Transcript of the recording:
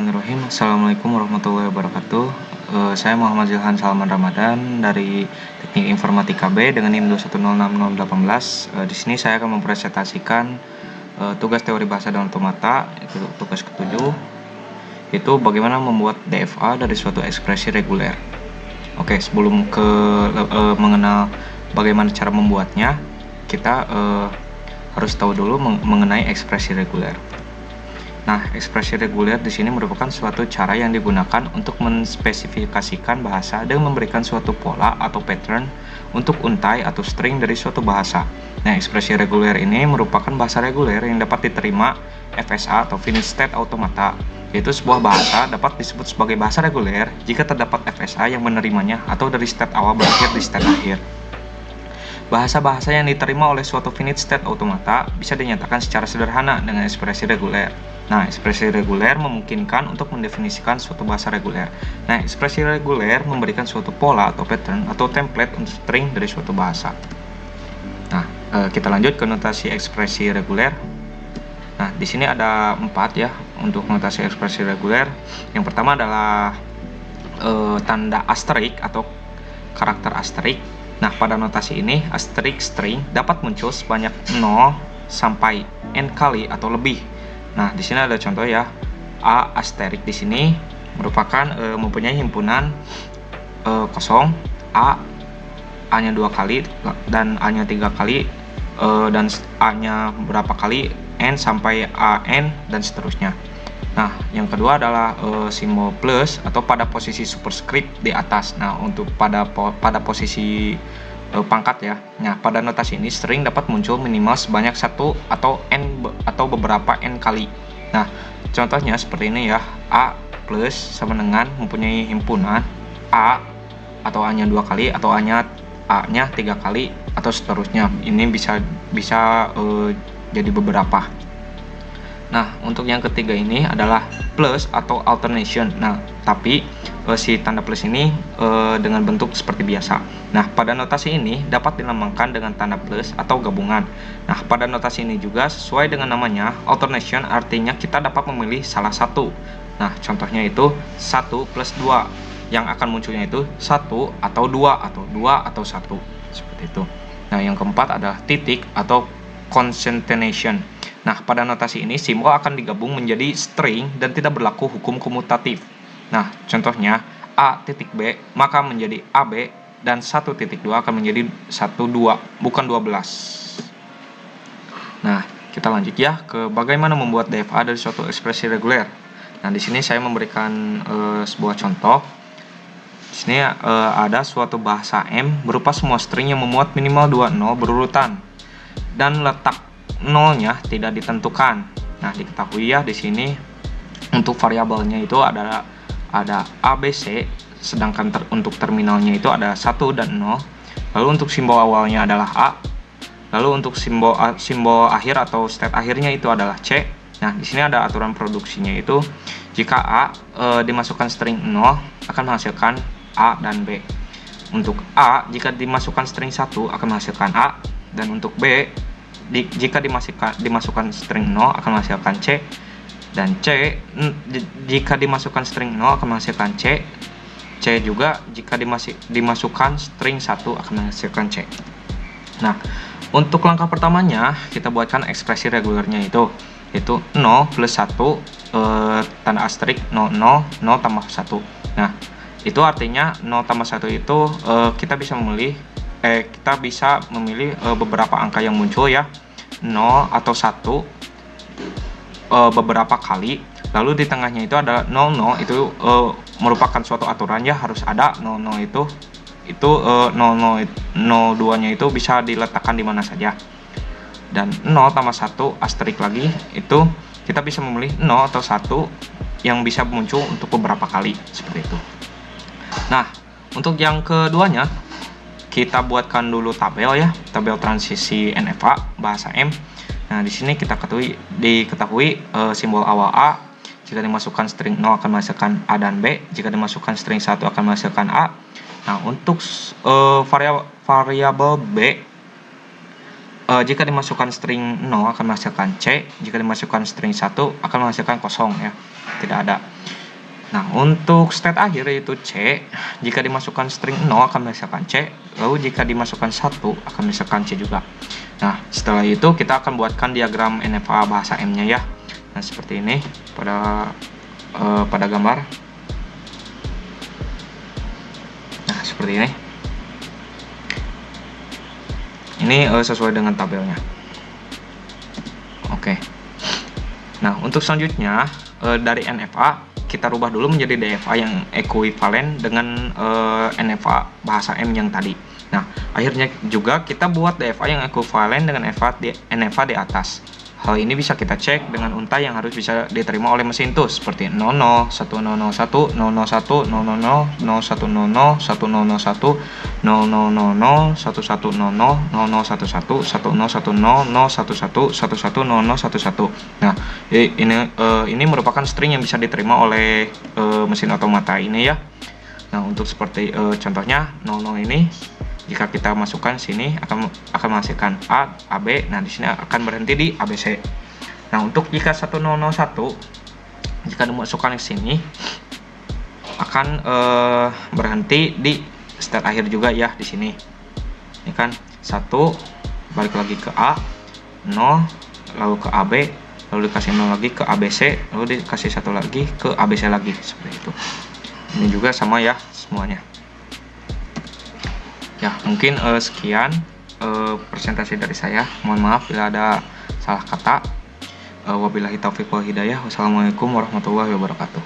Bismillahirrahmanirrahim. Assalamualaikum warahmatullahi wabarakatuh. Saya Muhammad Zilhan Salman Ramadan dari Teknik Informatika B dengan NIM 2106018. Di sini saya akan mempresentasikan tugas teori bahasa dan otomata, itu tugas ketujuh, itu bagaimana membuat DFA dari suatu ekspresi reguler. Oke, sebelum mengenal bagaimana cara membuatnya, kita harus tahu dulu mengenai ekspresi reguler. Nah, ekspresi reguler di sini merupakan suatu cara yang digunakan untuk menspesifikasikan bahasa dan memberikan suatu pola atau pattern untuk untai atau string dari suatu bahasa. Nah, ekspresi reguler ini merupakan bahasa reguler yang dapat diterima FSA atau finite state automata, yaitu sebuah bahasa dapat disebut sebagai bahasa reguler jika terdapat FSA yang menerimanya atau dari state awal berakhir di state akhir. Bahasa-bahasa yang diterima oleh suatu finite state automata bisa dinyatakan secara sederhana dengan ekspresi reguler. Nah, ekspresi reguler memungkinkan untuk mendefinisikan suatu bahasa reguler. Nah, ekspresi reguler memberikan suatu pola atau pattern atau template untuk string dari suatu bahasa. Nah, kita lanjut ke notasi ekspresi reguler. Nah, di sini ada 4 ya untuk notasi ekspresi reguler. Yang pertama adalah tanda asterik atau karakter asterik. Nah, pada notasi ini asterik string dapat muncul sebanyak 0 sampai n kali atau lebih. Nah, di sini ada contoh ya. A asterik di sini merupakan mempunyai himpunan kosong, A-nya 2 kali dan A-nya 3 kali dan A-nya berapa kali, N sampai AN dan seterusnya. Nah, yang kedua adalah simbol plus atau pada posisi superscript di atas. Nah, untuk pada posisi pangkat ya. Nah, pada notasi ini string dapat muncul minimal sebanyak 1 atau n atau beberapa n kali. Nah, contohnya seperti ini ya. A plus sama dengan mempunyai himpunan A atau A-nya 2 kali atau A-nya 3 kali atau seterusnya. Ini bisa jadi beberapa. Nah, untuk yang ketiga ini adalah plus atau alternation. Nah, tapi si tanda plus ini dengan bentuk seperti biasa. Nah, pada notasi ini dapat dilambangkan dengan tanda plus atau gabungan. Nah, pada notasi ini juga sesuai dengan namanya, alternation artinya kita dapat memilih salah satu. Nah, contohnya itu 1 plus 2. Yang akan munculnya itu 1 atau 2 atau 2 atau 1. Seperti itu. Nah, yang keempat adalah titik atau concatenation. Nah, pada notasi ini simbol akan digabung menjadi string dan tidak berlaku hukum komutatif. Nah, contohnya A titik B maka menjadi AB dan 1.2 akan menjadi 12, bukan 12. Nah, kita lanjut ya ke bagaimana membuat DFA dari suatu ekspresi reguler. Nah, di sini saya memberikan sebuah contoh. Di sini ada suatu bahasa M berupa semua string yang memuat minimal 2 0 berurutan dan letak nolnya tidak ditentukan. Nah, diketahui ya di sini untuk variabelnya itu ada ABC, sedangkan untuk terminalnya itu ada 1 dan 0. Lalu untuk simbol awalnya adalah A. Lalu untuk simbol akhir atau state akhirnya itu adalah C. Nah, di sini ada aturan produksinya itu jika A dimasukkan string 0 akan menghasilkan A dan B. Untuk A jika dimasukkan string 1 akan menghasilkan A, dan untuk B jika dimasukkan string 0 akan menghasilkan C, dan C jika dimasukkan string 0 akan menghasilkan C. C juga jika dimasukkan string 1 akan menghasilkan C. Nah, untuk langkah pertamanya kita buatkan ekspresi regulernya itu 0 plus 1 tanda asterik 0 0 0 tambah 1. Nah, itu artinya 0 tambah 1 itu kita bisa memilih beberapa angka yang muncul ya, 0 atau 1 beberapa kali. Lalu di tengahnya itu ada 00, itu merupakan suatu aturan ya, harus ada 00 itu 02 nya itu bisa diletakkan di mana saja. Dan 0 tambah 1 asterik lagi, itu kita bisa memilih 0 atau 1 yang bisa muncul untuk beberapa kali seperti itu. Nah, untuk yang keduanya kita buatkan dulu tabel ya, tabel transisi NFA bahasa M. Nah, di sini kita diketahui simbol awal A jika dimasukkan string 0 akan menghasilkan A dan B, jika dimasukkan string 1 akan menghasilkan A. Nah, untuk variabel B jika dimasukkan string 0 akan menghasilkan C, jika dimasukkan string 1 akan menghasilkan kosong ya. tidak ada. Nah, untuk state akhir yaitu C, jika dimasukkan string 0 akan menghasilkan C, lalu jika dimasukkan 1 akan menghasilkan C juga. Nah, setelah itu kita akan buatkan diagram NFA bahasa M-nya ya. Nah, seperti ini pada gambar. Nah, seperti ini. Ini sesuai dengan tabelnya. Oke. Nah, untuk selanjutnya dari NFA kita rubah dulu menjadi DFA yang ekuivalen dengan NFA bahasa M yang tadi. Nah, akhirnya juga kita buat DFA yang ekuivalen dengan NFA di atas. Hal ini bisa kita cek dengan untai yang harus bisa diterima oleh mesin TUS seperti 00, 1001, 001, 000, 0100, 1001, 0000, 1100, 0010, 1100, 1100, 1100. Nah, ini merupakan string yang bisa diterima oleh mesin otomata ini ya. Nah, untuk seperti contohnya 00 ini jika kita masukkan sini akan menghasilkan A, AB. Nah, di sini akan berhenti di ABC. Nah, untuk jika 1001 jika dimasukkan ke sini akan berhenti di state akhir juga ya di sini. Ini kan 1 balik lagi ke A, 0 lalu ke AB, lalu dikasih 0 lagi ke ABC, lalu dikasih 1 lagi ke ABC lagi seperti itu. Ini juga sama ya semuanya. Ya, mungkin sekian presentasi dari saya. Mohon maaf bila ada salah kata. Wabillahi taufiq wal hidayah. Wassalamualaikum warahmatullahi wabarakatuh.